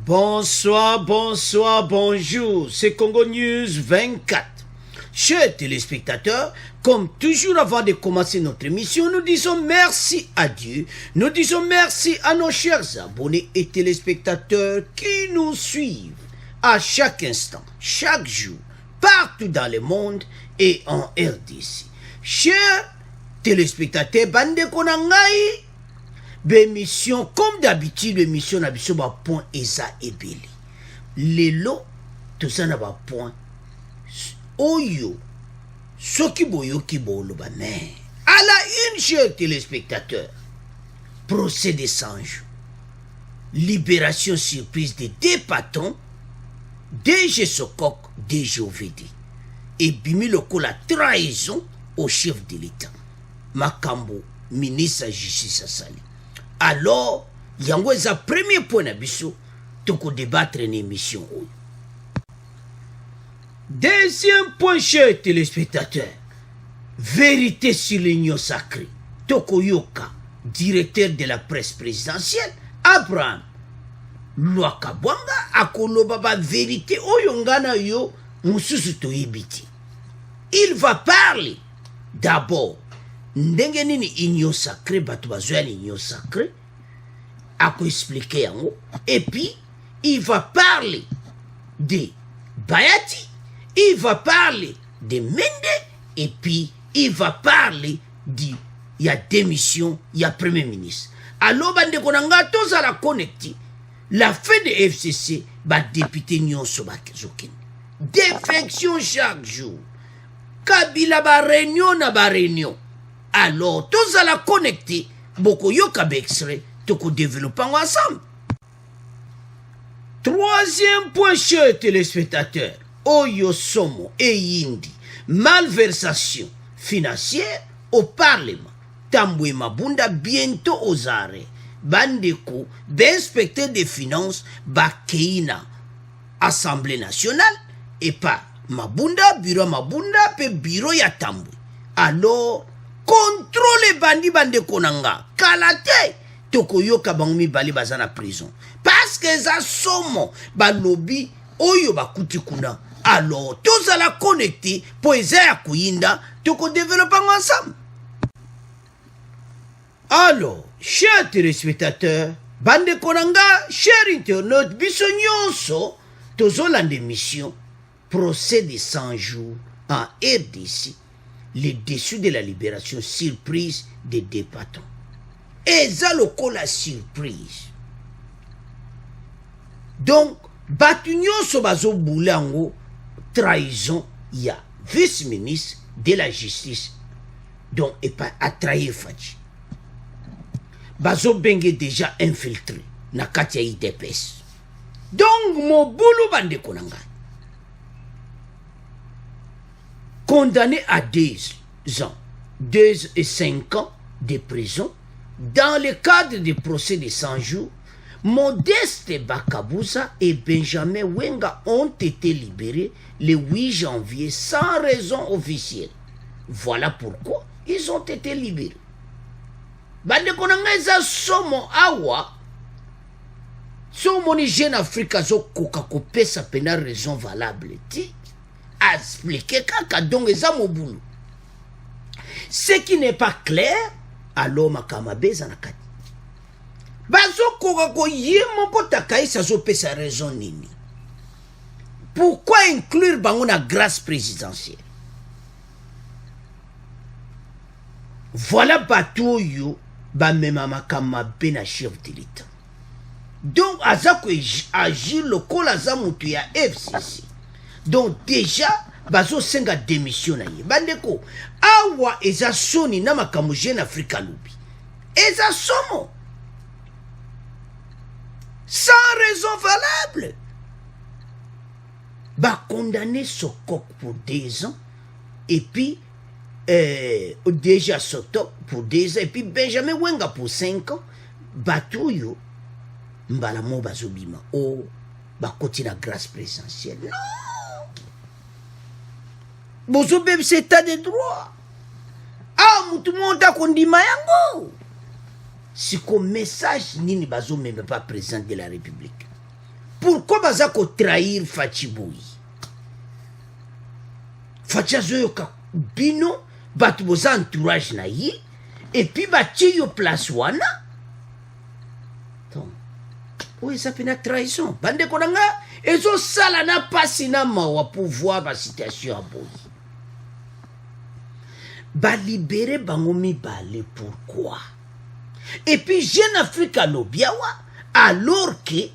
Bonsoir, bonsoir, bonjour, c'est Congo News 24. Chers téléspectateurs, comme toujours avant de commencer notre émission, nous disons merci à Dieu, nous disons merci à nos chers abonnés et téléspectateurs qui nous suivent à chaque instant, chaque jour, partout dans le monde et en RDC. Chers téléspectateurs, bande konangai, l'émission, comme d'habitude, l'émission n'a pas point eza ebeli. Lelo, tout ça n'a pas point. Oyo, soki boyo ki bolo ba mais. À la une, chers téléspectateurs, procès de 100 jours. Libération surprise de deux patrons, DG Sokok, DG OVD. Et bimi loko la trahison au chef de l'État. Makambo, ministre de la Justice à Sali. Alors, yango eza premier point na biso toko débattre une émission. Deuxième point, chers téléspectateurs, vérité sur l'union sacrée. Toko Yoka, directeur de la presse présidentielle, Abraham Lwakabwanga akoloba ba vérité oyongana yo mususu toyibiti. Il va parler d'abord ndenge nini union sacrée batu bazwa l'union sacrée ako expliquer yango, et puis il va parler de Bayati, il va parler de Mende, et puis il va parler de ya démission ya premier ministre. Alors bande konanga toza la connecter la fin de FCC ba député nyonso bakezoken défection chaque jour Kabila ba réunion na ba réunion. Alors, tous à la connecter, beaucoup yoka extrait, toko développer ensemble. Troisième point, chers téléspectateurs, Oyo Somo et Yindi, malversation financière au Parlement. Tamboué Mabunda bientôt aux arrêts. Bandeko, d'inspecteur des finances, Bakeina, Assemblée nationale, et pas Mabunda, bureau Mabunda, pe bureau ya Tamboué. Alors, contrôle bandi bande konanga kalate toko yoka bangomi bali bazana prison parce que za somo ba lobby oyo bakuti kuna. Alors tous à la connecter pour eza ya kuyinda toko développer ensemble. Alors chers téléspectateurs bande konanga, chers internautes biso nyonso tozolanda émission procès de 100 jours en RDC, le dessus de la libération surprise des deux patrons. Et ça la surprise. Donc, Batunyon Sobazo Boulango, trahison, il y a vice-ministre de la justice, donc et pas à trahir Fadji. Bazo Bengue déjà infiltré, na katia IDPS. Donc, mon boulot bande konanga. Condamné à 2 ans, 2 et 5 ans de prison, dans le cadre du procès de 100 jours, Modeste Bakabouza et Benjamin Wenga ont été libérés le 8 janvier sans raison officielle. Voilà pourquoi ils ont été libérés. Bande konanga somo awa, somo ni jeune Afrique zo koka kopesa pena raison valable ti. Expliquer kaka donc eza mobulu. Ce qui n'est pas clair, alors makamabeza na kati. Bazo koka ko yemo ko takaisa zo pesa raison nini. Pourquoi inclure bango na grâce présidentielle? Voilà bato yo ba mema makamabe na chef de l'État. Donc azako agir le kolaza mutu ya FCC. Donc déjà, bazo senga démission na ye. Bandeko, awa eza soni na makambo jeune Afrika lubi. Eza somo. Sans raison valable. Ba condamné Sokok pour 2 ans. Et puis, déjà Sotok pour 2 ans. Et puis Benjamin Wenga pour 5 ans. Batouyo, mbala mo bazo bima. Oh, ba koti na grâce présidentielle. Non! Bozo bebe c'est état de droit. Ah, mutu monta kondima yango. Si comme message nini bazo même pas président de la République. pourquoi baza ko trahir Faci boy Faci azoyoka bino bato boza entourage na ye et puis batie yo place wana donc oyo eza pena trahison bandeko na nga ezosala na pasi na mawa pouvoir basituation ya boye balibere bango mibale pourquoi et puis Jeune Afrique alobi awa alors que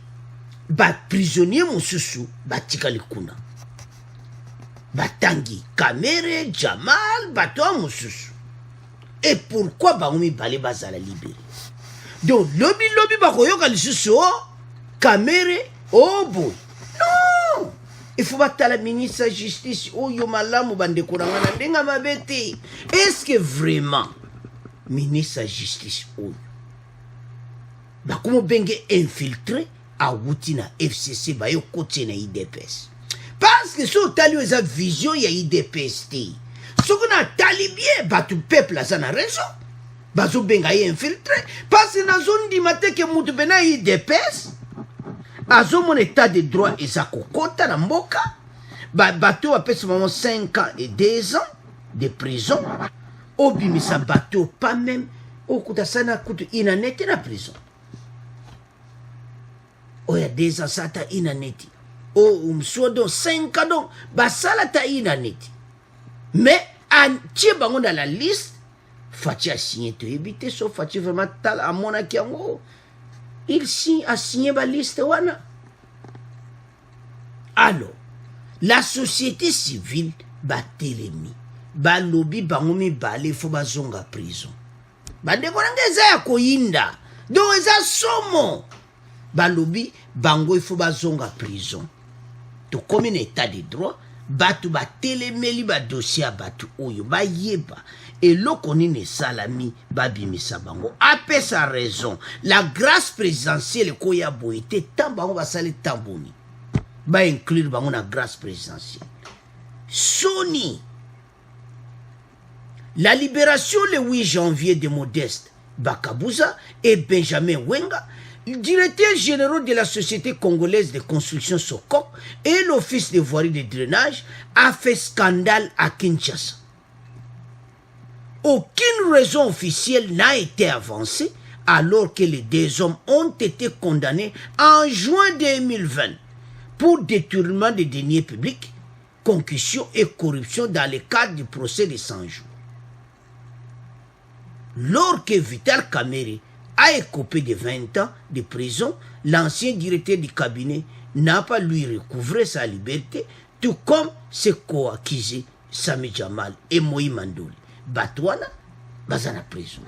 baprisonnier mosusu batikali kuna batangi Kamere Jamal bato mosusu et pourquoi bango mibale bazala libéré donc lobi bakoyoka lisusu Kamere boy non il faut batala ministre de justice oyo malamu bandeko na ngana ndenga mabete est-ce que vraiment ministre de justice oyo bakomo benge infiltré a wuti na FCC bayo kote na IDPS parce que so tali eza vision ya IDPS te soko na tali bien batu peuple aza na raison bazo benga ye infiltré parce que na zone di mateke mutu bena IDPS azo mon état de droit eza kokota na mboka bato apesa mamo 5 ans et 2 ans de prison obimisa bato pas même okuta sana kutu inanete na prison oya 2 ans sata inaneti umsodo 5 ans donc basala ta inaneti mais antie bango dans la liste Faci a signé to éviter sauf Faci vraiment tal à mon akiango il a signé la liste wana. Alors, la société civile batelemi, balobi bango mibale fo bazonga prison. Bandeko nanga eza ya koyinda, donc eza somo. Balobi bango ifo bazonga prison. To komi na état de droit, batu batelemeli ba dossier batu oyo bayeba. Et loko nini salami babimisa bango apesa raison la grâce présidentielle koya boite tant bango basali tamboni ba inclure bango na grâce présidentielle Sony la libération le 8 janvier de Modeste Bakabuza et Benjamin Wenga, directeur général de la Société congolaise de construction Sokok et l'Office de voirie de drainage a fait scandale à Kinshasa. Aucune raison officielle n'a été avancée alors que les 2 hommes ont été condamnés en juin 2020 pour détournement de deniers publics, concussion et corruption dans le cadre du procès de 100 jours. Lors que Vital Kamerhe a écopé de 20 ans de prison, l'ancien directeur du cabinet n'a pas lui recouvré sa liberté, tout comme ses co-accusés Sami Jamal et Moïse Mandouli. Batouana, bazana prison.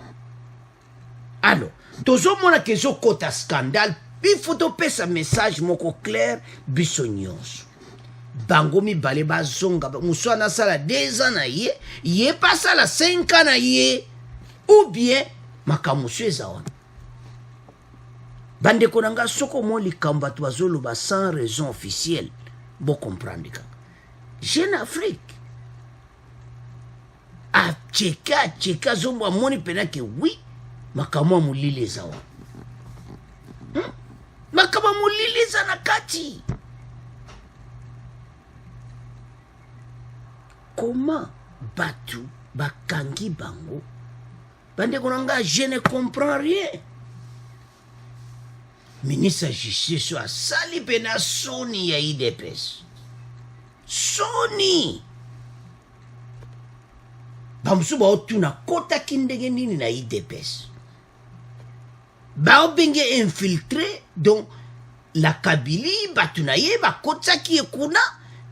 Alors, tozo mona kezo kota scandale, il faut topé sa message moko clair, bisonyos. Bango mi bale bazonga, moussoana sala 2 ans na ye pas sala 5 ans na ye, ou bien, makamusu ezawana. Bande konanga soko mo likamba tuazolo ba sans raison officielle, bon comprendre kaka. Jeune Afrique, a cheka zombo amoni pena ke oui makamwa mulile zawa makamwa mulile za nakati comment batu bakangi bango bande konanga je ne comprends rien ministre de justice a sali pena Sony ya IDPS Sony bamusu ba otuna kota kindenge nini na IDPS ba obenge infiltré donc la Kabylie batuna ye ba kota ki kuna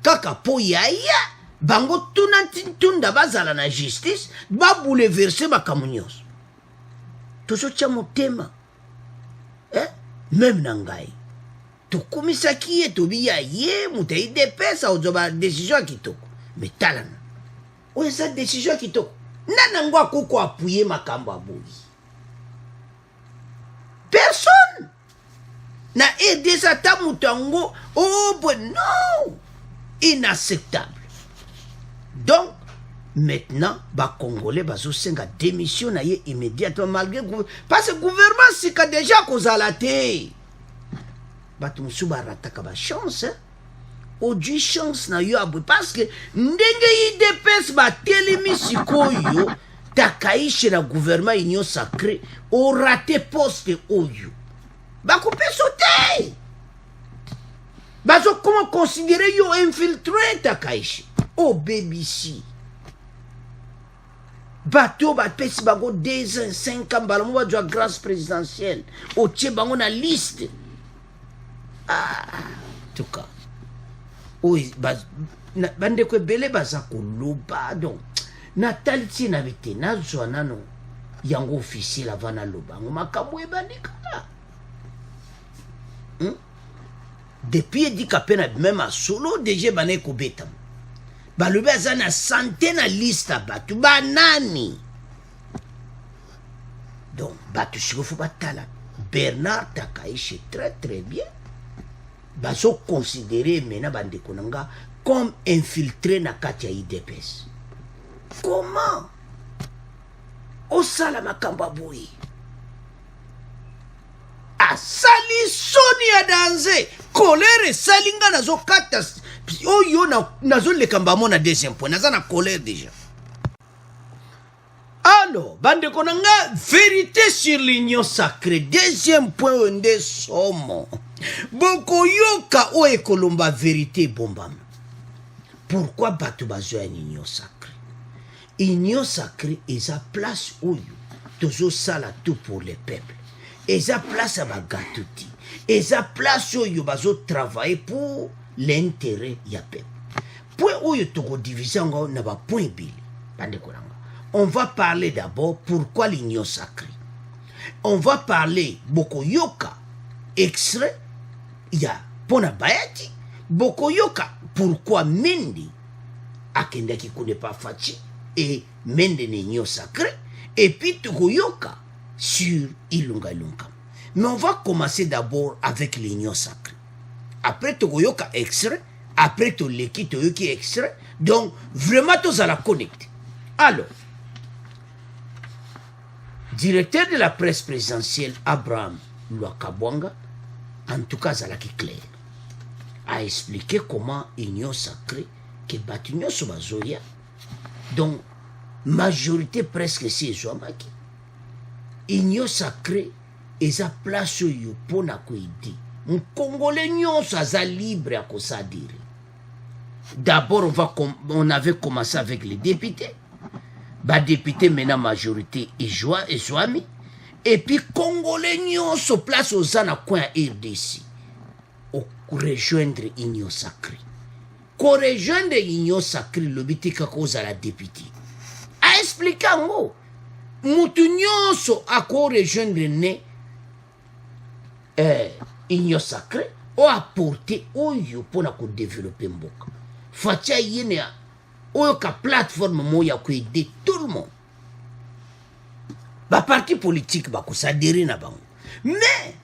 kaka po yaya bango tuna tintunda bazala na justice ba bouleverser ba kamunyos tozo cha motema même nangai to komisa ki e to biya ye muta IDPS ozoba décision kitoko mais talana ou cette décision qui toko nanangwa koko appuyer makambo aboyi personne na aidé sa tamutango non inacceptable donc maintenant ba congolais bazo senga démission na ye immédiatement malgré parce que gouvernement sika déjà kozala te bato mosusu barataka bachance ojui chance na yo abwe parce que ndenge idps batelemi sikoyo takaishe na gouvernement union sacré orate poste oyo bakopesa te bazokoma considere yo infiltré takaishe obebisi bato bapesi bango 2 ans 5 ans balamu bazwa grâce présidentielle otie bango na liste tuka oyo bandeko ebele baza koloba donc natali ti na bite nazwa nano yango officiel ava naloba yango makambo ebandikala depuis edika mpe na bimeme asolo deja ebana ekobetama balobi aza na sante na liste ya bato banani donc bato siko fo batala Bernard Takaishe très très bien bazo considérer mena bandeko na nga comme infiltré na kati ya IDPS. Comment osala makambo aboyi asali soni ya danse colère esali nga nazokata oyo nazoleka mbamo na deuxième point naza na colère déjà. Alors bandeko na nga vérité sur l'union sacrée deuxième point onde somo bokoyoka o ekolomba vérité bombama. Pourquoi bato bazwa une union sacrée? Union sacrée eza place oyo tozo sala tout pour le peuple. Eza place à bagatouti. Eza place oyo bazo travailler pour l'intérêt ya peuple. Point oyo toko diviser na ba point bili. Bandeko nanga. On va parler d'abord pourquoi l'union sacrée. On va parler bokoyoka extrait ya pona bayati bokoyoka pourquoi Mendi akendaki kune pas Fachi et Mende n'union sacrée et puis tokoyoka sur Ilunga Ilunga. Mais on va commencer d'abord avec l'union sacrée. Après tokoyoka extrait, après toleki toyoki extrait. Donc vraiment tous à la connecter. Alors directeur de la presse présidentielle Abraham Lwakabwanga, en tout cas Zalaki clair, a expliqué comment union sacrée que Batunion Sobazoya, donc majorité presque c'est Zoamaki. Union sacrée et sa place yo pona koidi. Un Congolais nyonso aza libre à kosa dire. D'abord on avait commencé avec les députés. Ba député maintenant majorité et Zoami. Et puis Congolais nyonso place aux ana coin RDC. Au rejoindre union sacrée. Ko rejoindre union sacrée le bitika koza la député. A expliqué en gros. Mutu nyonso a ko rejoindre ne union sacrée o apporter oyo pona ko développer mboka. Fatia yene oyo ka plateforme moya ko aider tout le monde. Ba parti politique ba ko s'adhérer na bango. Mais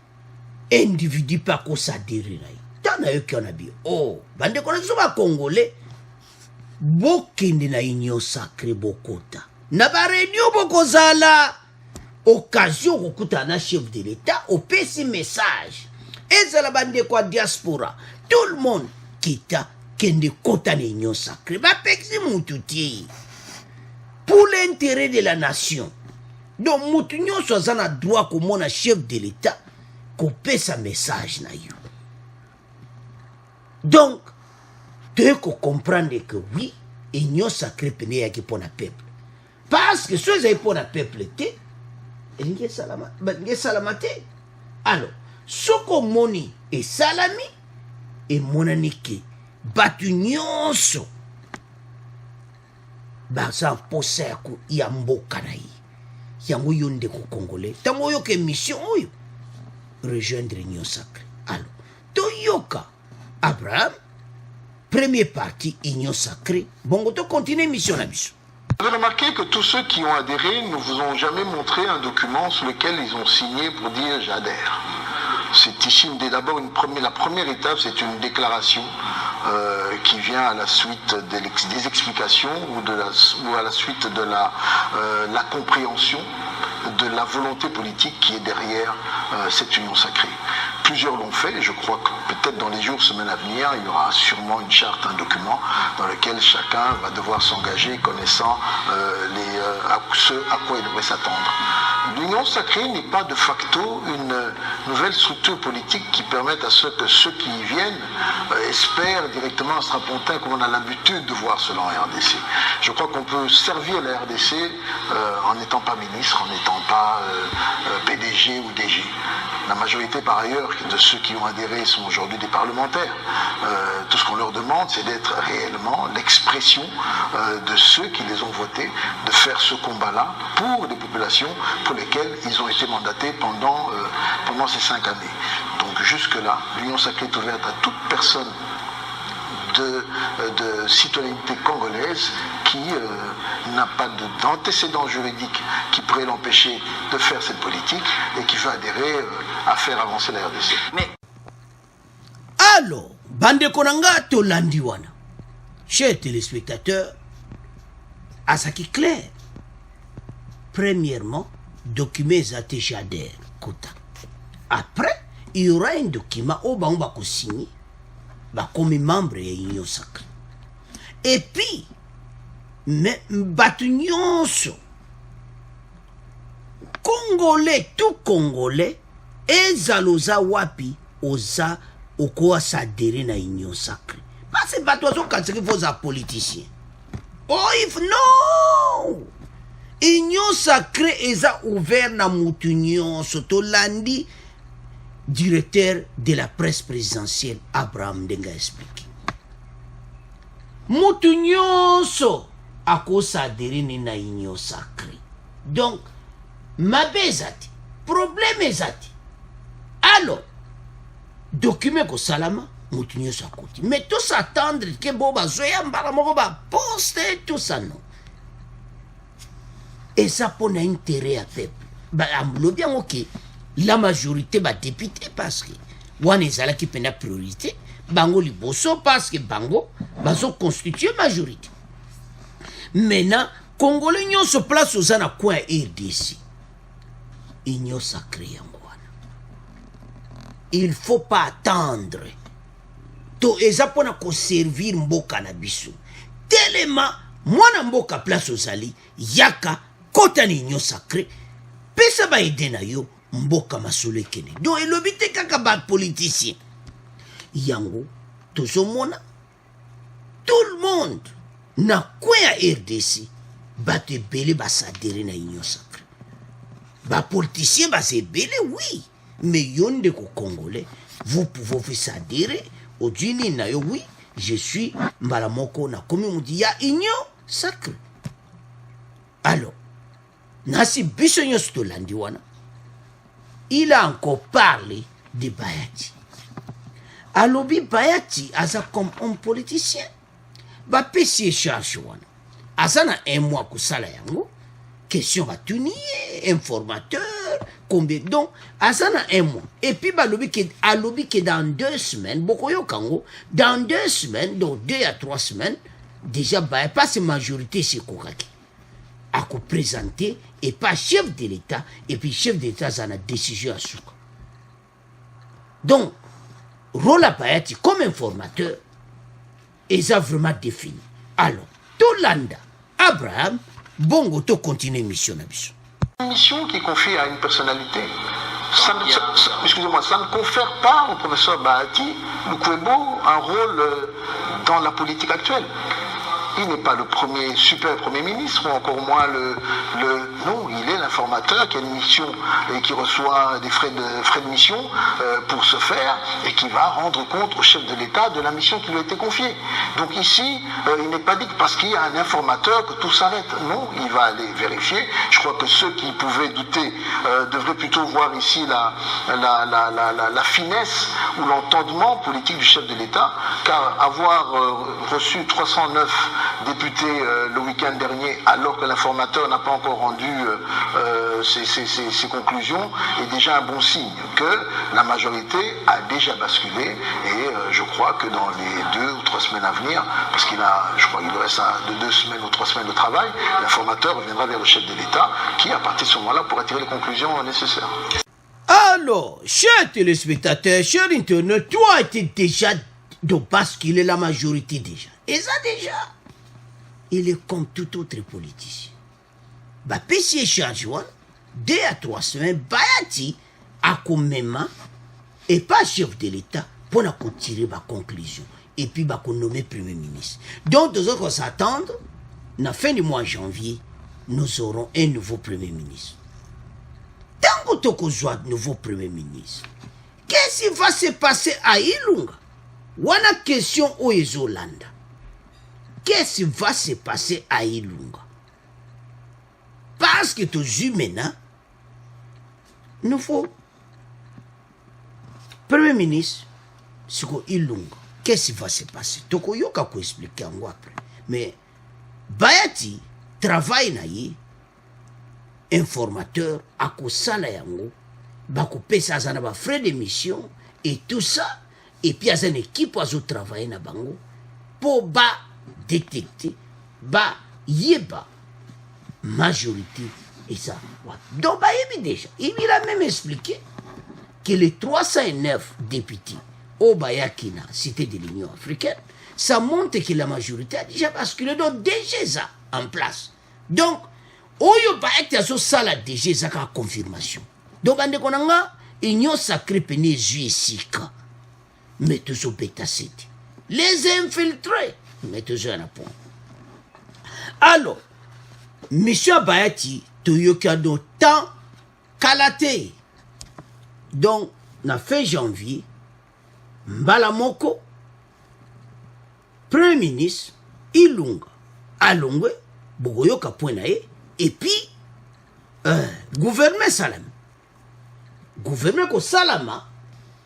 individu pas ko s'adhérer na. Tana yo ki on a bi. Oh, bande ko so ba congolais bokende na union sacrée bokota. Na ba réunion bokozala occasion kokutana chef de l'état au petit message. Et ça la bande quoi diaspora. Tout le monde quitta kende kota na union sacrée. Ba pexi mututi. Pour l'intérêt de la nation. Donc mutu nyonso azana droit ko mona chef de l'état ko pesa message na yo. Donc tu ko comprendre que oui, union sacrée pene yaki pona peuple. Parce que ceux qui pour le peuple, il y a salamate. Alors, ce qu'on moni est salami et monanike batu nyonso baza poser ko yamboka na yi yango yonde ko congolais tango yo ke mission oyo rejoindre union sacrée. Alors, toyoka Abraham premier parti union sacrée bongo to continuer mission na biso. Vous avez remarqué que tous ceux qui ont adhéré ne vous ont jamais montré un document sur lequel ils ont signé pour dire j'adhère. C'est ici d'abord la première étape, c'est une déclaration qui vient à la suite des explications ou à la suite de la compréhension de la volonté politique qui est derrière cette union sacrée. Plusieurs l'ont fait, et je crois que peut-être dans les jours, semaines à venir, il y aura sûrement une charte, un document dans lequel chacun va devoir s'engager connaissant ce à quoi il devrait s'attendre. L'Union sacrée n'est pas de facto une nouvelle structure politique qui permette à ceux qui y viennent espèrent directement à Strapontin comme on a l'habitude de voir cela en RDC. Je crois qu'on peut servir la RDC en n'étant pas ministre, en n'étant pas PDG ou DG. La majorité, par ailleurs, de ceux qui ont adhéré sont aujourd'hui des parlementaires. Tout ce qu'on leur demande, c'est d'être réellement l'expression de ceux qui les ont votés, de faire ce combat-là pour les populations pour lesquelles ils ont été mandatés pendant ces 5 années. Donc jusque-là, l'Union sacrée est ouverte à toute personne de citoyenneté congolaise qui n'a pas d'antécédents juridiques qui pourrait l'empêcher de faire cette politique et qui veut adhérer à faire avancer la RDC. Mais alors, bande konanga to landiwana, chers téléspectateurs, à ce qui est clair, premièrement, document zate Jader Kota. Après, il y aura un document où on va signer comme membre de l'Union sacrée. Et puis, mais batunyonso Congolais, tout Congolais, ezaloza wapi oza okoa s'adhérer na Union sacrée. Parce que batuazo quand c'est vos politiciens. Oh, if no! Union sacrée eza ouvert na mutunyon soto landi directeur de la presse présidentielle Abraham Denga expliqué. Mutunyonso ako s'adhérer na Union sacrée. Donc, mabezati, problème ezati. Alors, document ko salama, mutunyonso akoti. Mais tout s'attendre que boba zoya mbala moko ba poster tout ça non. Et ça pour intérêt à peuple. Bah, le bien ok. La majorité va député parce que wana ezala qui pena priorité bango liboso parce que bango bazo constituer majorité. Maintenant Congolais nyon se place aux ana coin RDC. Union sacrée yango wana. Il faut pas attendre. To eza pona ko servir mboka na biso. Tellement mwana mboka place ozali yaka kota ni Union sacrée. Pesa ba aider na yo mboka masolo ekene. Donc elobite kaka ba politicien. Yango tozomona tout le monde na kwe ya RDC bato ebele basadere na Union sacrée. Ba politicien basebele oui, mais yonde ko Congolais, vous pouvez vous s'adhérer au djini na yo oui, je suis mbala moko na komi mudi ya Union sacrée. Alors nasi biso nyonso tolandi wana. Il a encore parlé de Bayati. Alobi Bayati asa comme un politicien. Ba pesi charge wana. Asa na un mois kusala yango. Question va tenir, informateur, combien donc asa na un mois. Et puis alobi que dans 2 semaines, bokoyo kango, dans 2 semaines, donc 2 à 3 semaines, déjà Bayati passe majorité c'est kokaki. À ko présenter et pas chef de l'État et puis chef de l'État ça a décision à souka. Donc Rola Bayati comme informateur ils a vraiment défini. Alors Tolanda Abraham bongo to continue mission na biso. Une mission qui est confiée à une personnalité. Excusez-moi, ça ne confère pas au professeur Bahati Lukwebo un rôle dans la politique actuelle. Il n'est pas le super premier ministre, ou encore moins non, il est l'informateur qui a une mission et qui reçoit des frais de mission pour ce faire et qui va rendre compte au chef de l'État de la mission qui lui a été confiée. Donc ici, il n'est pas dit que parce qu'il y a un informateur que tout s'arrête. Non, il va aller vérifier. Je crois que ceux qui pouvaient douter devraient plutôt voir ici la finesse ou l'entendement politique du chef de l'État, car avoir reçu 309 députés le week-end dernier, alors que l'informateur n'a pas encore rendu ses conclusions, est déjà un bon signe que la majorité a déjà basculé. Et je crois que dans les 2 ou 3 semaines à venir, parce qu'il lui reste de 2 semaines ou 3 semaines de travail, l'informateur reviendra vers le chef de l'État qui, à partir de ce moment-là, pourra tirer les conclusions nécessaires. Alors, chers téléspectateurs, chers internautes, toi tu déjà de basculer la majorité déjà. Et ça déjà, il est comme tout autre politicien. Bah, PC Charjouan, 2 à 3 semaines, Bayati a comme même et pas chef de l'État pour tirer ma conclusion. Et puis, bah, qu'on nomme Premier ministre. Donc, nous allons s'attendre, à la fin du mois de janvier, nous aurons un nouveau Premier ministre. Tant que nous avons un nouveau Premier ministre, qu'est-ce qui va se passer à Ilunga? Wana question au Yolanda. Qu'est-ce qui va se passer à Ilunga? Parce que tous humains, nouveau Premier ministre, c'est que Ilunga. Qu'est-ce qui va se passer? Toko yoka ko expliquer en après. Mais Bayati travaille na yi informateur à kosala yango bako pesa zana ba frais d'émission et tout ça et puis à une équipe à travailler na bango pour ba détecter ba yeba majorité et ça. Donc ba yebi déjà il a même expliqué que les 309 députés au Bayakina, cité de l'Union africaine, ça montre que la majorité a déjà basculé donc déjà ça en place. Donc Oyo Bayakina so sala déjà ça ka confirmation. Donc ande konanga Union sacrée pene juisika. Mais toujours bêta city. Les infiltrés, mais toujours un point. Alors, monsieur Bayati, Toyoka do temps Kalate. Donc, na fin janvier, Mbala Moko, Premier ministre, Ilunga, Alongwe, Bogoyoka Poinae, et puis, gouvernement Salam. Gouvernement ko Salama,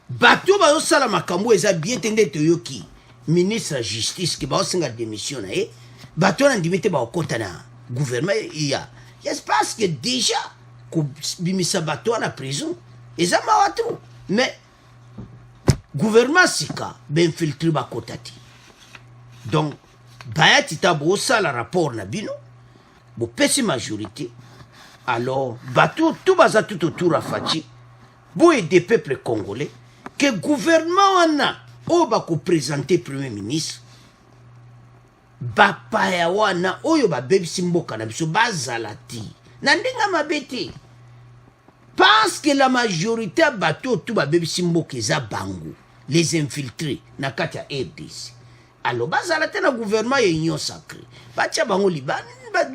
Bato Bayo Salama Kambo eza bien tende Toyoki, ministre de la justice, qui va aussi démissionner, Bato n'a dimité ba okota na gouvernement, il y a. J'espère que déjà, ko bimisa Bato à la prison, et ça m'a trop. Mais, gouvernement sika ben filtre ba kotati. Donc Bayati tabo sala rapport na bino bo pesi majorité. Alors bateau tout baza tout autour à Fachi bo et des peuples congolais que gouvernement wana o ba ko présenter premier ministre ba paya wana oyo ba bebisi mboka na biso bazalati na ndinga mabete. Parce que la majorité a bateau tout ba bébé simbo keza bango les infiltrés na katia RDC. Alors bazala tena gouvernement et union sacrée. Batia bango liban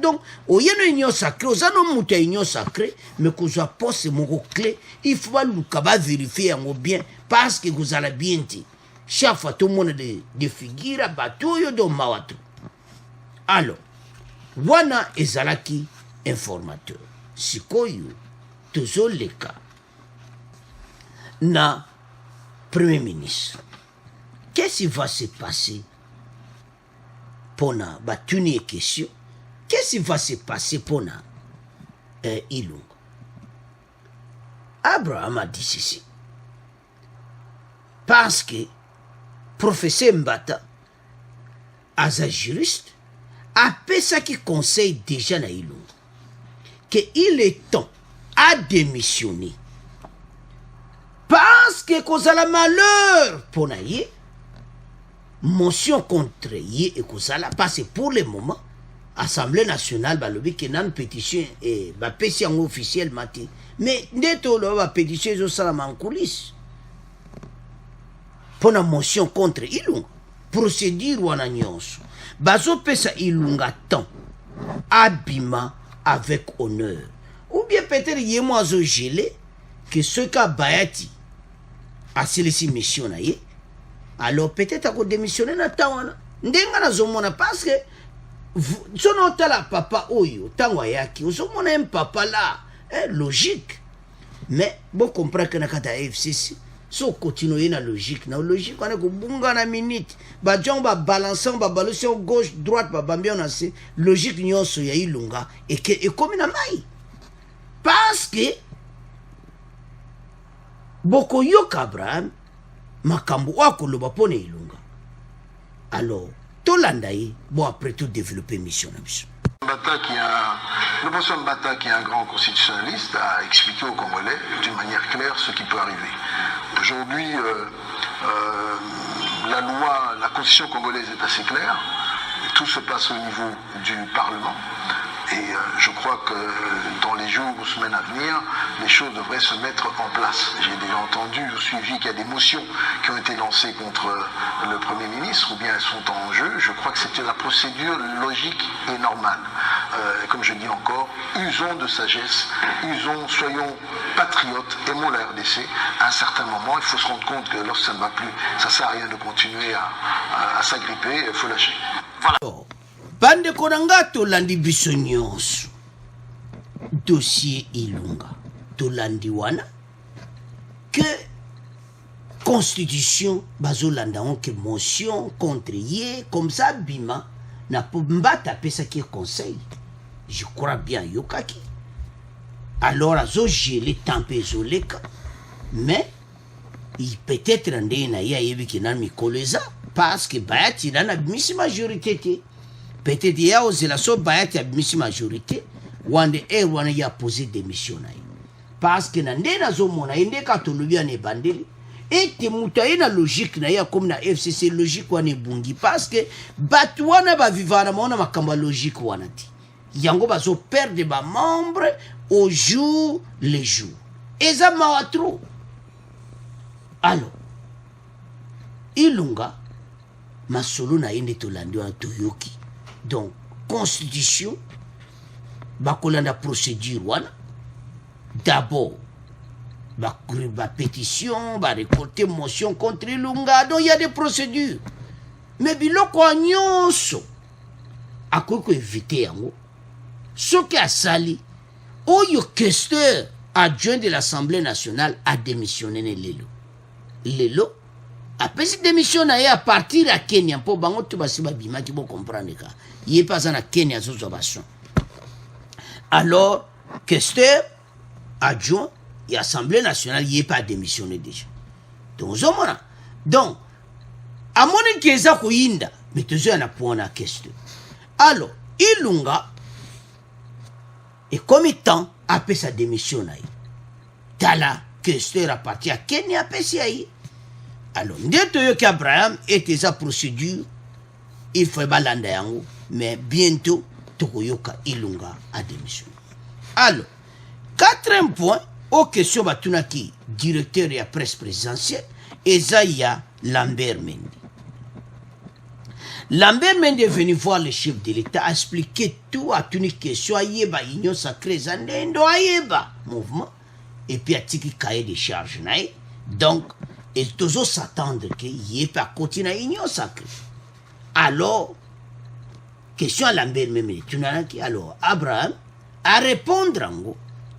donc au yeno union sacrée ozano muta union sacrée mais ko zo poste moko clé il faut ba luka ba vérifier yango bien parce que vous allez bien ti. Chaque fois tout le monde de figure bateau yo do mawatu. Alors wana ezalaki informateur. Sikoyo toujours les cas na Premier ministre. Qu'est-ce qui va se passer pour na batuni question? Qu'est-ce qui va se passer pour na Ilunga? Abraham a dit ceci. Parce que professeur Mbata, as un juriste, a fait ça qui conseille déjà na Ilunga. Qu'il est temps à démissionner. Parce que cause la malheur pour naïe, motion contre yé et cause la parce que pour le moment, Assemblée nationale ba lobi que nan pétition et ba pétition officielle mati. Mais neto lo ba pétition zo sala en coulisses. Pour la motion contre Ilunga, procédure wana nyonso. Bazo pesa Ilunga temps abima avec honneur. Ou bien peut-être y a moi gelé que ce qu'a Bayati a celle-ci mission na ye. Alors peut-être à démissionner na tawana. Ndenga na zomona parce que sono tala papa oyo tangwa yaki ozomona un papa là, logique. Mais bon comprendre que na kata FCC so continuer na logique on a ko bunga na minute ba jong ba balançant ba balançant gauche droite ba bambia na c'est logique nyonso ya Ilunga et que et comme na mai. Parce que boko yoka Abraham makambo wako loba pone Ilunga. Alors tolanda yi bon après tout développer mission na biso. Le professeur Mbata, qui est un grand constitutionnaliste, a expliqué aux Congolais d'une manière claire ce qui peut arriver. Aujourd'hui, la constitution congolaise est assez claire. Tout se passe au niveau du Parlement. Et je crois que dans les jours ou semaines à venir, les choses devraient se mettre en place. J'ai déjà entendu ou suivi qu'il y a des motions qui ont été lancées contre le Premier ministre, ou bien elles sont en jeu. Je crois que c'était la procédure logique et normale. Comme je dis encore, usons de sagesse, soyons patriotes, aimons la RDC. À un certain moment, il faut se rendre compte que lorsque ça ne va plus, ça ne sert à rien de continuer à s'agripper, il faut lâcher. Voilà. Bande konanga tolandi biso nyonso dossier Ilunga tolandi wana que constitution bazolanda onke motion contre ye comme ça bima na mbata pesa ki conseil je crois bien yokaki alors azo gelé tempé zoleka mais il peut-être ndé na ya yebi kinan mikoleza parce que bayati na bimisi majorité te. Peut-être qu'il y a aussi la majorité, wande wana ya posé démission. Parce que dans les zones, il y a des bandeli. Et tu as une logique, comme na FCC, logique wane bungi. Parce que batouana va vivre dans la logique wanati. Yango bazo perdre des membres au jour le jour. Et ça m'a trop. Alors, Ilunga, ma solo na inde tolandi wana toyoki. Donc, constitution, bakolanda procédure wana. D'abord, ba pétition, ba récolter motion contre Ilunga. Donc, il y a des procédures. Mais biloko nyonso, akoko éviter yango. Ce qui a sali, oyo questeur adjoint de l'Assemblée nationale a démissionné lelo. Lelo, après cette démission à partir à Kenya pour bango tu basi babima ki bo comprendre ka il est pas en Kenya zozo bason alors questeur adjoint et Assemblée nationale il est pas démissionné déjà donc zomona donc à mon keza ko yinda mais tu na point na questeur alors Ilunga et comme temps après sa démission là tala questeur à partir à Kenya après si alors, dès que Abraham était sa procédure, il faut balanda yango, mais bientôt, Tokoyoka Ilunga a démissionné. Alors, quatrième point, aux questions batunaki, directeur de la presse présidentielle, Esaïa Lambert Mendy. Lambert Mendy est venu voir le chef de l'État, a expliqué tout à une question, Ayeba, Union sacrée, Zandendo, Ayeba, mouvement, et puis à tiki cahier de charges, donc, et toujours s'attendre qu'il n'y ait pas continué à l'union sacrée. Alors, question à Lambert même, alors, Abraham a répondu à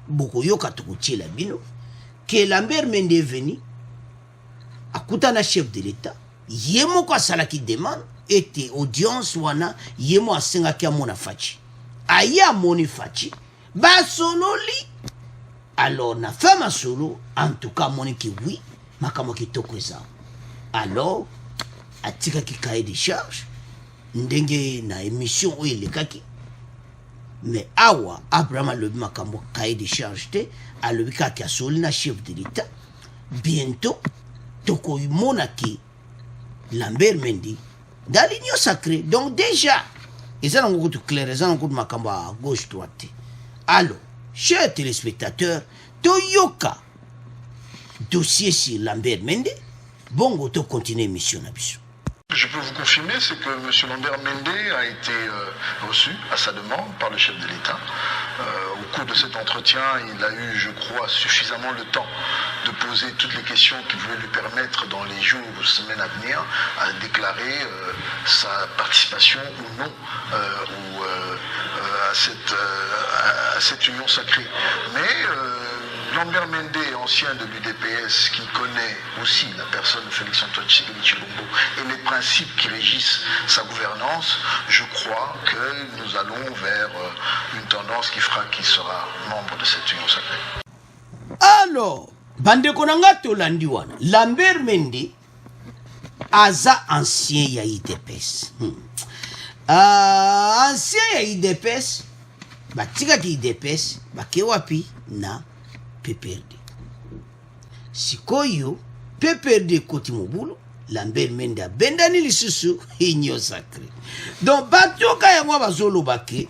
beaucoup de la bino, que Lambert Mende est venu, à Koutana chef de l'État, yemo kwa sala qui demande, était audience wana, yemo a senga kia mona fachi. Aya moni fachi, ba solo li. Alors, na femme solo, en tout cas, moni ki oui, makamo ki tokweza. Alors, atika ki cahier de charge, ndenge na émission ou il kaki. Mais awa, Abraham a le makamo cahier de charge te, a le kaki a soli na chef de l'État. Bientôt, toko monaki Lambert Mendy dans l'union sacrée. Donc déjà, et ça n'a pas de clair, et ça n'a pas de makamo à gauche-droite. Alors, chers téléspectateurs, Toyoka, dossier sur Lambert Mendy, bon, on continue l'émission. Je peux vous confirmer, c'est que M. Lambert Mendy a été reçu à sa demande par le chef de l'État. Au cours de cet entretien, il a eu, je crois, suffisamment le temps de poser toutes les questions qui pouvaient lui permettre, dans les jours ou semaines à venir, à déclarer sa participation ou non à cette union sacrée. Mais Lambert Mendy, ancien de l'UDPS, qui connaît aussi la personne de Félix-Antoine Tshisekedi Tshilombo et les principes qui régissent sa gouvernance, je crois que nous allons vers une tendance qui fera qu'il sera membre de cette union sacrée. Alors, bande konanga tolandi wana, Lambert Mendy aza ancien ya UDPS. ancien ya IDPS batikaki IDPS bake wapi na PPRD. Sikoyo PPRD koti mobulu Lambert Mende abendani lisusu Union Sacrée. Donc batoka yango bazolo bake,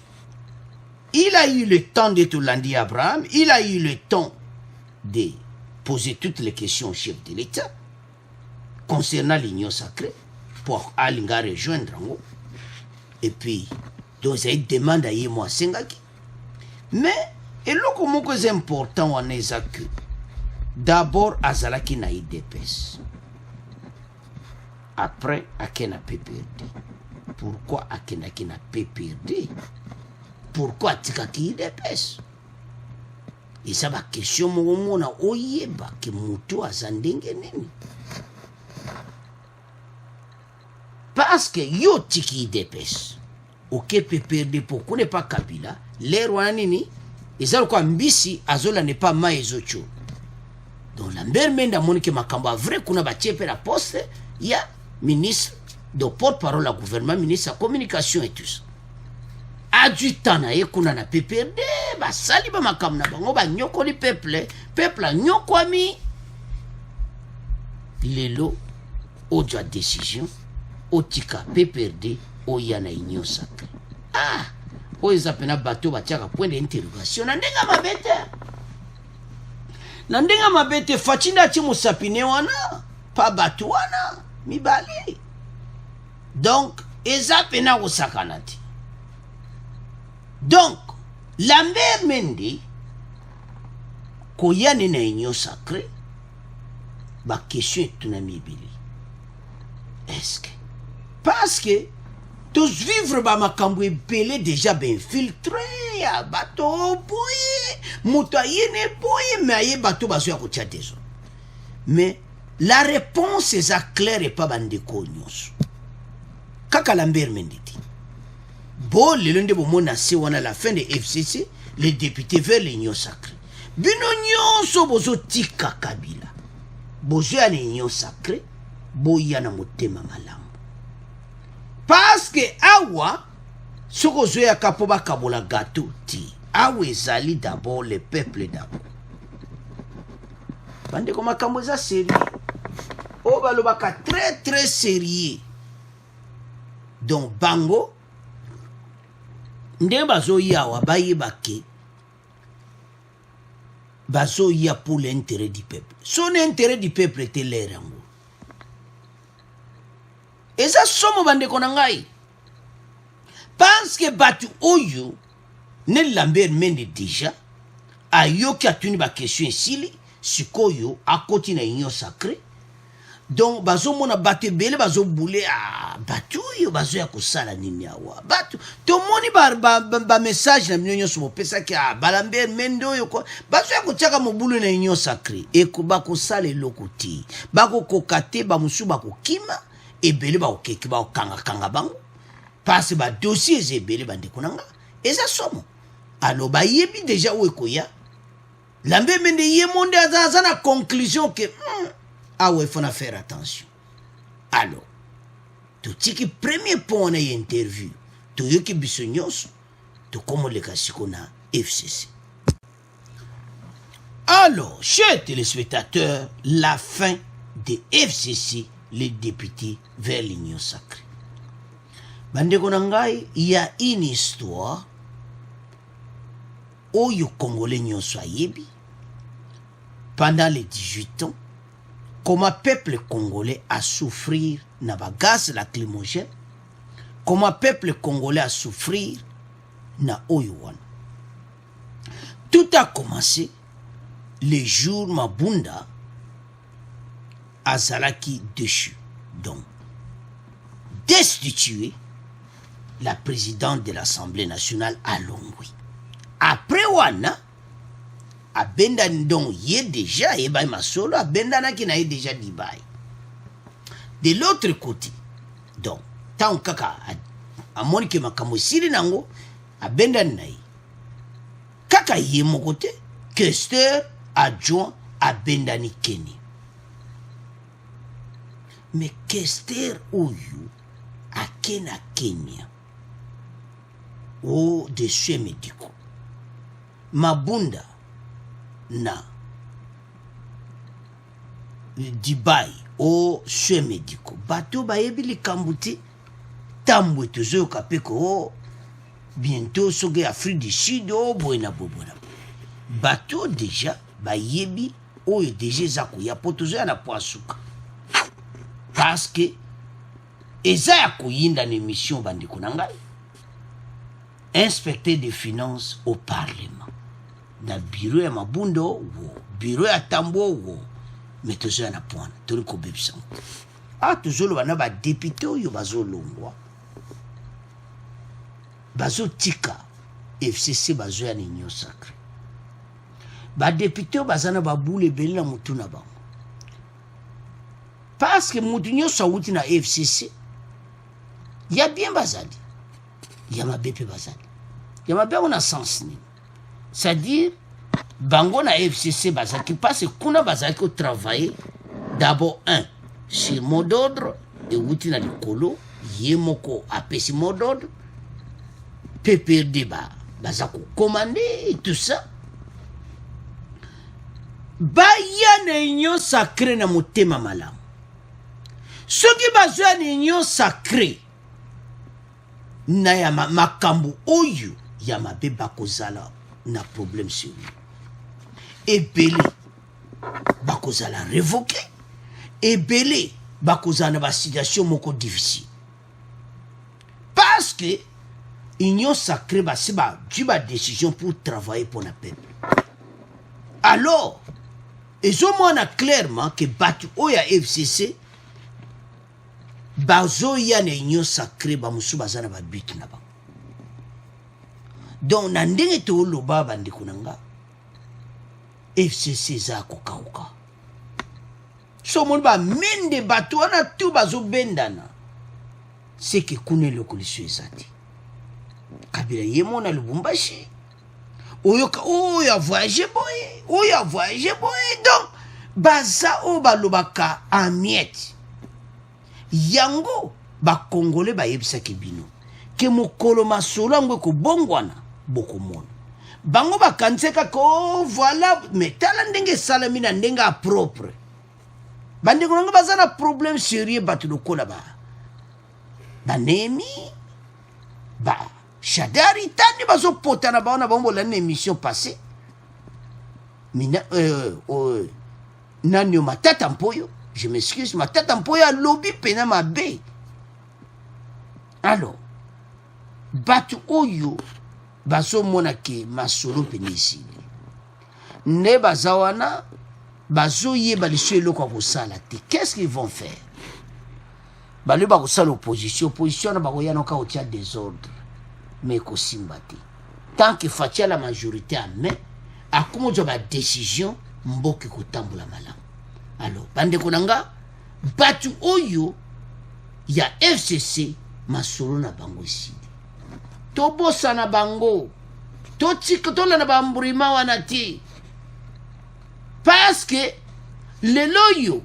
il a eu le temps de tout lundi Abraham, il a eu le temps de poser toutes les questions au chef de l'État concernant l'Union Sacrée pour Alinga rejoindre. Et puis, donc, il demande à Yemo Sengaki. Mais, et le comment c'est important, on est que d'abord, Azalaki na IDPS. Après, Akena PPRD. Pourquoi Akena na PPRD? Pourquoi Tikaki IDPS? Et ça va question mon na oyeba ke mutu azandenge nini. Parce que yo tiki IDPS. Ok PPRD pourquoi n'est pas Kabila? Les rois nini? Et ça quoi mbisi azola n'est pas maezocho. Donc Lambert Mende monike makamba vrai kuna ba tchepe la poste, il y a ministre de porte-parole au gouvernement, ministre de la communication et tout ça. Adjutana ye kuna na PPRD ba sali ba makam na bango ba nyoko li peuple nyoko ami lelo oja décision otika PPRD oyana Union Sacrée. Ah oza pena bato batiaka point d'interrogation na ndenga mabete fachinda ti musapine wana pa bato wana mibali. Donc eza pena osakana ti. Donc, Lambert Mende, koyane na Union Sacrée, ba question est tout mibili. Est-ce que? Parce que, tous vivre ba makambo ebele déjà ben filtré, ya bato boye, muta yene boye, mais aye bato baso ya kotia des autres. Mais, la réponse est claire et pas bandeko nyos. Kaka Lambert Mende dit. Bon, le lundi, on a la fin de FCC, les députés vers l'Union Sacrée. Bino nyonso bozo tika Kabila. Bozo ya l'Union Sacrée, boya na motema malamu. Parce que awa, soko zo ya kapoba kabola gâteau ti. Awa ezali d'abord le peuple d'abord. Bande koma makambo eza sérieux. O balobaka très très sérieux. Donc bango nde bazo yawa bayebake bazo ya pour l'intérêt du peuple. Son intérêt du peuple était l'erango. Et ça somo bande konangai. Parce que batu oyo ne Lambert Mende déjà ayoki atuni ba question sili sikoyo akoti na Union Sacrée. Donc bazo mona bate bele bazo boule a batu yo bazo ya kosala nini awa batu to moni ba message na minyo so pesa ki a Lambert Mende yo ko bazo ya kotiaka mobulu na Union Sacrée e ko ba kosala lokoti ba ko kokate ba musu ba ko kima e bele ba okeki ba kanga bango parce ba dossier ze bele bande konanga eza somo alo ba yebi déjà o ekoya Lambert Mende ye monde aza na conclusion que ah ouais, il faut faire attention. Alors, tout ce qui premier point na interview, tout ce qui bisognos, tout comme le cas qu'on a FCC. Alors, chers téléspectateurs, la fin de FCC, les députés vers l'Union Sacrée. Bande konangai, il y a une histoire où les Congolais n'y sont yebi pendant les 18 ans. Comment peuple congolais a souffrir na ba gaz lacrymogène, comment peuple congolais a souffrir na Oyowan. Tout a commencé le jour Mabunda azalaki déchu, donc destitué la présidente de l'Assemblée nationale à Longwy. Après wana abenda ndon yé déjà et bay masolo abenda na ki na yé déjà dibay. De l'autre côté, donc tant kaka amoni ke makambo sili nango abenda na yé kaka yé mon côté questeur adjoint abenda ni Kenya. Mais questeur oyu akena Kenya o des soins médicaux mabunda na Dubaï o soins médicaux bato bayebi likambo te tambwe tozoyoka mpe ko bientôt soki Afrique du Sud o boye na boye bato déjà bayebi oyo déjà eza koya po tozoya na po asuka parce que eza ya koyinda na émission bandeko na ngai inspecteur des finances au parlement na bureau ya mabundo wo bureau ya tambo wo mais tozoya na point toli kobebisa tozoloba na badepute oyo bazolongwa bazotika FCC bazoya na union sacré badepute oyo baza na babule ebele na motu na bango parce que motu nyonso awuti na FCC ya bien bazali ya mabe mpe bazali ya mabe yango na sens nini c'est-à-dire bango na FCC bazalaki parce kuna bazalaki kotravailler d'abord sur mot d'ordre ewuti na likolo ye moko apesi mot d'ordre PPRD baza kokomande tout ça baya na union sacré na motema malamu soki bazwa na union sacré na ya makambo oyo ya mabe bakozala na problème sur lui ebele bakozala révoqué ebele bakozala na basituation moko difficile parce que union sacrée basi badwi badécision pour travailler pour la peuple alors ezomona clairement que bato oyo ya FCC bazoya na union sacrée bamosusu baza na babute na bango donc na ndenge tooloba bandeko na nga FCC eza kokauka so omoni bamende bato wana tu bazobendana seke kuna eloko liso eza te kabila ye mona lubumbashi oyoka oyo avoyage boye donc baza oyo balobaka en miette yango bakongole bayebisaki bino ke mokolo masolo yango ekobongwana bokomona bango bakanise kaka voilà mais tala ndenge esalami na ndenge apropre bandeko nango baza na problème sérieux bato lokola banemi Shadari tandi bazopota na bango na bango bolani na émission passée nani Matata Mpoyo je m'excuse Matata Mpoyo alobi pena mabe alors bato oyo bazomona ke masolo pene esili ne baza wana bazoyeba liso eloko ya kosala te qu'est-ce qu'ils vont faire balobi bakosala opposition na bakoya noka kotia désordre mais kosimba te tant que fatia la majorité à main akomozwa badécision mboki kotambola malamu alors bandeko na nga bato oyo ya FCC masolo na bango esili tobosana bango totika tolanda bambrima wana te parce que lelo oyo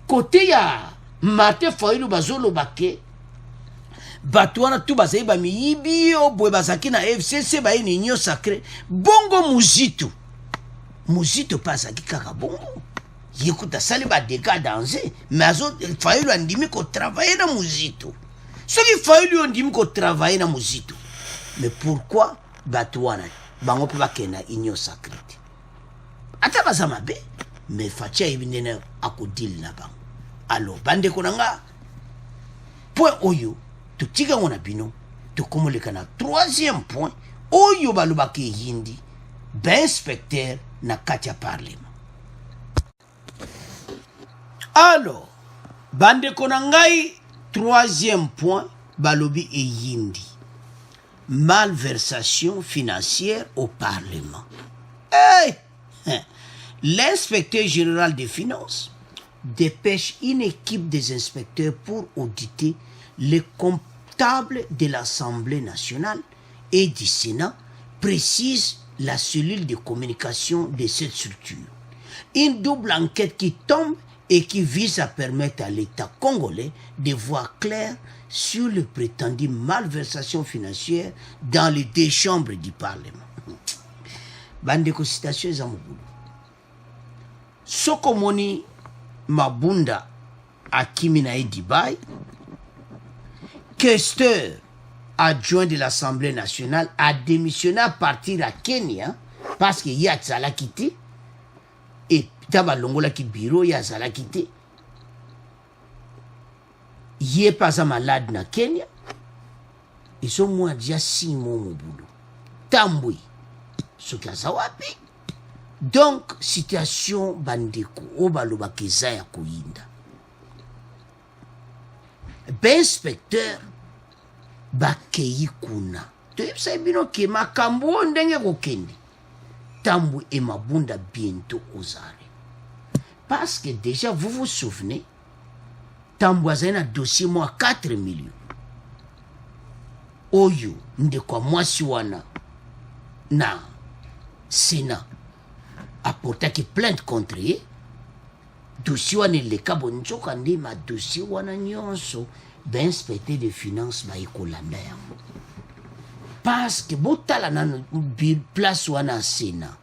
kote ya Martin Fayulu bazoloba ke bato wana tu bazali bamiyibi oyo boye bazalaki na FCC baye na union sacré bongo muzitu mpe azalaki kaka bongo yekuta asali badega danger mais Fayulu andimi kotravaille na muzitu soki Fayulu ondimi kotravaille na muzitu mais pourquoi bato wana bango mpe bakende na union sacré te ata baza mabe mais faci ayebi ndenge akodili na bango alors bandeko na nga point oyo totika ngo na bino tokomoleka na troisième point oyo balobaki eyindi bainspecteur na kati ya parlement alors bandeko na ngai troisième point balobi eyindi malversation financière au parlement l'inspecteur général des finances dépêche une équipe des inspecteurs pour auditer les comptables de l'Assemblée nationale et du Sénat, précise la cellule de communication de cette structure. Une double enquête qui tombe et qui vise à permettre à l'État congolais de voir clair sur les prétendues malversations financières dans les deux chambres du Parlement. Bandeko citation eza mobulu. Soko moni Mabunda akimi na Dubaï, questeur adjoint de l'Assemblée nationale a démissionné à partir à Kenya parce qu'il y a Tsala quitté et taba longola ki bureau ya Tsala quitté. Il est pas malade na Kenya. Ils sont moins déjà 6 mois au boulot. Tambouy. Ce qu'il y a wapi. Donc, situation bandeko. Obaloba keza ya koyinda. Ben inspecteur bakei kuna. Toyebisa bino ke makambo ndenge kokende. Tambouy et Mabunda bientôt aux arrêts. Parce que déjà, vous vous souvenez, Tambouy a un dossier moi 4 millions. Oyo ndekwa mwasi wana na Sénat apporté plainte contre ye. Dossier wana leka bonjoka nde ma dossier wana nyonso ben inspecteur de finances ba ekolanda yango. Parce que botala na place wana Sénat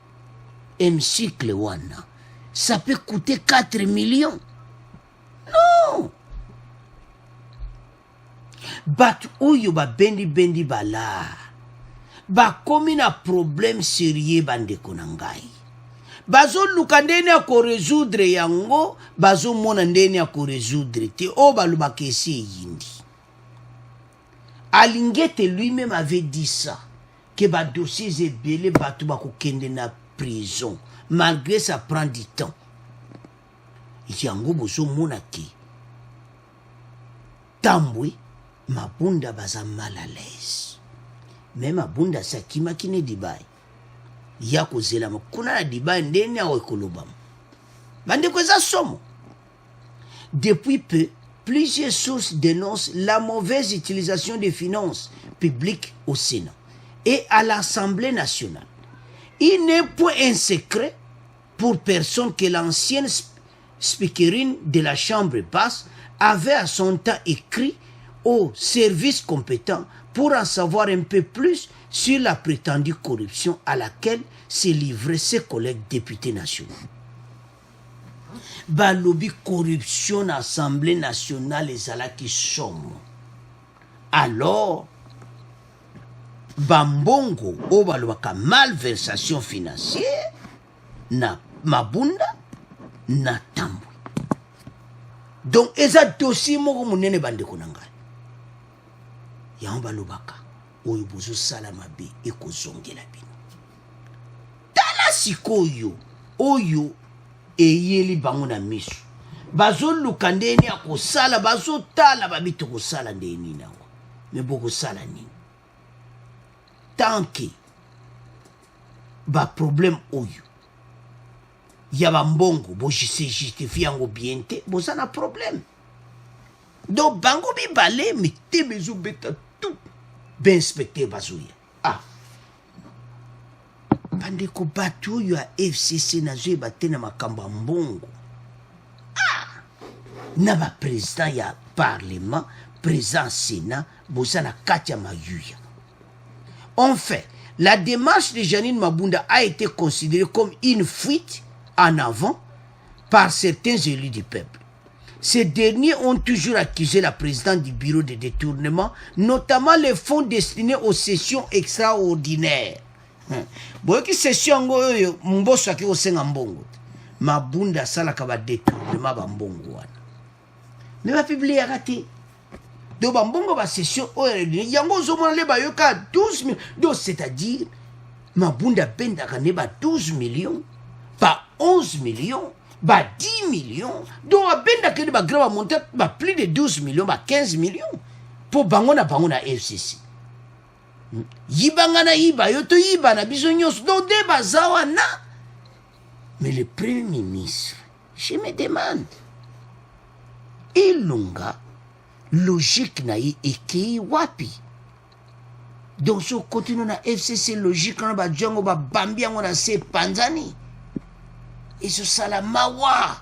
hémicycle wana ça peut coûter 4 millions. Non. Bat oyo ba bendi bala ba komi na problème sérieux bandeko na ngai. Bazo luka ndeni ya ko résoudre yango, bazo mona ndeni ya ko résoudre te o baluba kesi yindi. Alingete lui-même avait dit ça, que ba dossiers ebele batu ba ko kende na prison, malgré ça prend du temps. Yango bozo mona ke Tambouy Mabunda baza mal à l'aise. Même Mabunda sakima kine Dubaï. Ya kozela makuna na Dubaï ndeni ya ekolobam. Bande kweza somo. Depuis peu, plusieurs sources dénoncent la mauvaise utilisation des finances publiques au Sénat et à l'Assemblée nationale. Il n'est point un secret pour personne que l'ancienne speakerine de la Chambre basse avait à son temps écrit aux services compétents pour en savoir un peu plus sur la prétendue corruption à laquelle se livraient ses collègues députés nationaux. Balobi corruption à l'Assemblée nationale et à qui somme. Alors, Bambongo, au balobaka malversation financière, na Mabunda, na Tambouy. Donc, eza dossier moko munene bandeko na ngai. Yango balobaka, oyo bozo sala mabe ekozongela bino. Tala sikoyo, oyo eyeli bango na miso. Bazo luka ndeni akosala, bazo tala babito kosala ndeni nawa. Me boko sala nini. Tant que ba problème oyo ya bambongo bo justifie yango bien te boza na problème. Donc bango bi balé mais te bezo beta tout ben inspecteur bazoya. Ah. Bandeko batu yo a FCC na zo batena makamba mbongo. Ah. Na ba président ya parlement, président Sénat boza na kati ya mayuya. Enfin, la démarche de Janine Mabunda a été considérée comme une fuite en avant par certains élus du peuple. Ces derniers ont toujours accusé la présidente du bureau de détournement, notamment les fonds destinés aux sessions extraordinaires. Boyoki session ngoyo mboso aki osenga mbongo. Mabunda sala ka ba détournement ba mbongo wana. Mais ba publier raté. Donc bambongo ba session yango zomona le bayoka 12 millions. Donc c'est-à-dire Mabunda benda kane ba 12 millions, pas 11 millions, ba 10 millions. Donc benda kane ba grave monter ba plus de 12 millions, ba 15 millions pour bango na FCC. Yibanga na yiba yoto yiba na biso nyos donc de bazawa na. Mais le premier ministre, je me demande, Ilunga logique na yi ekei wapi. Donc so continue na FCC logique na ba django ba bambi yango na se panzani. Et ce sala mawa.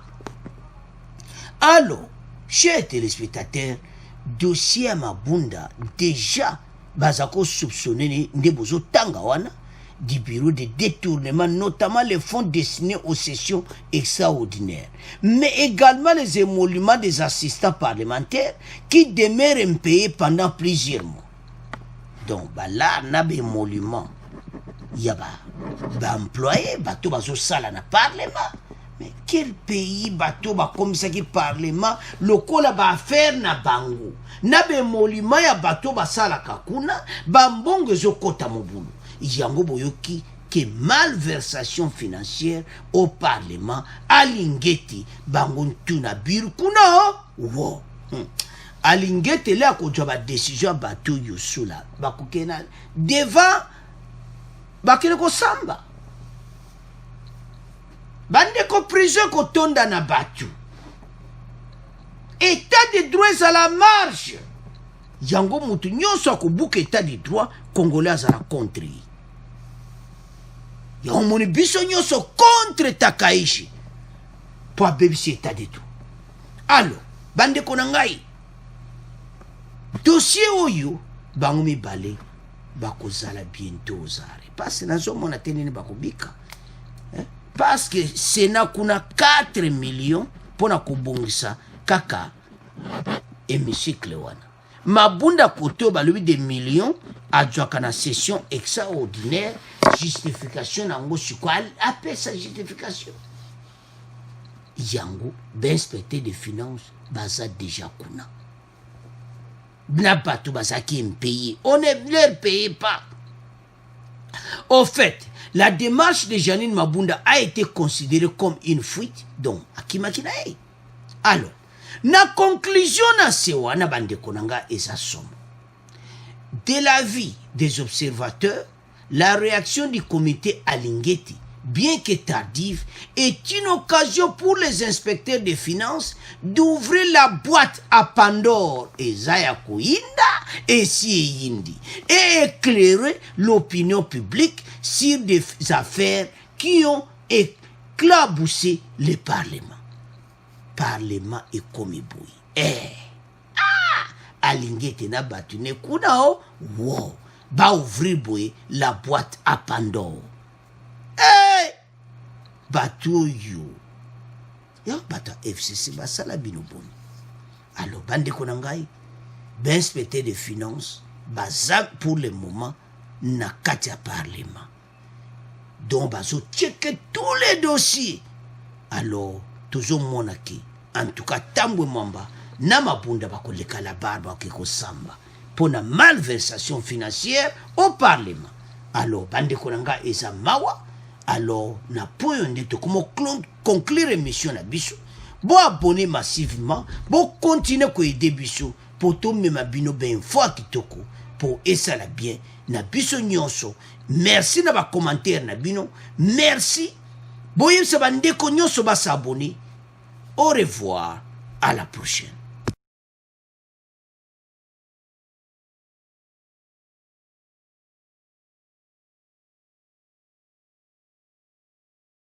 Alors, chers téléspectateurs, dossier à Mabunda, déjà, bazako soupçonné Ndebozo Tangawana, du bureau de détournement, notamment les fonds destinés aux sessions extraordinaires, mais également les émoluments des assistants parlementaires qui demeurent impayés pendant plusieurs mois. Donc, là, on a des émoluments. Il y a des employés, bateau bazo sala na parlement. Mais quel pays bateau ba comme ça qui parlement, le kola ba affaire na bango. Na be émoluments ya bateau ba sala kakuna, ba mbongo zo kota mobulu. Yango boyoki que malversation financière au Parlement alingeti bangontu na biru kuna wo alingeti là ko joba décision bateau yosula bakukena devant bakile ko samba bande ko prison ko tonda na batu état de droit à la marge yango mutu nyonso ko buka état de droit congolais à la contre yomoni biso nyonso contre Takaishi po abebisi état de tout. Alors bande ko na ngai dossier oyo bango mibale bakozala bientôt ozare parce que nazomona te nini bakobika parce que Sénat kuna 4 millions pona kobongisa kaka hémicycle wana Mabunda koto balobi des millions adjoaka na session extraordinaire justification nango siko appelle sa justification yango inspecteur des finances baza déjà kuna na bato bazaki impayé on ne leur payait pas. Au fait, la démarche de Janine Mabunda a été considérée comme une fuite donc akimakinae. Alors na conclusion na sewa na bandeko nanga eza somo. De l'avis des observateurs, la réaction du comité Alingeti, bien que tardive, est une occasion pour les inspecteurs des finances d'ouvrir la boîte à Pandore et Zayako Inda et Sieyindi et éclairer l'opinion publique sur des affaires qui ont éclaboussé le Parlement. Parlement et Komiboui. Alingeti na batune kunao, wow, ba ouvrir boy la boîte à Pandore. Bateau yo. Ya bata FCC basala binoboni. Alors bande konangai, ben inspecteur des finances, baza pour le moment na katia Parlement. Donc bazo checker tous les dossiers. Alors toujours monaki. En tout cas tambwe mwamba na Mabunda bakoleka la barbe keko samba pour la malversation financière au Parlement. Alors bande konanga eza mawa. Alors na point de to comment conclure émission na biso bo abonner massivement bo continuer ko aider biso pour to mema bino ben fois kitoko pour esala bien na biso nyonso. Merci na ba commentaire na bino, merci boyem se bande ko nyonso ba s'abonner. Au revoir, à la prochaine.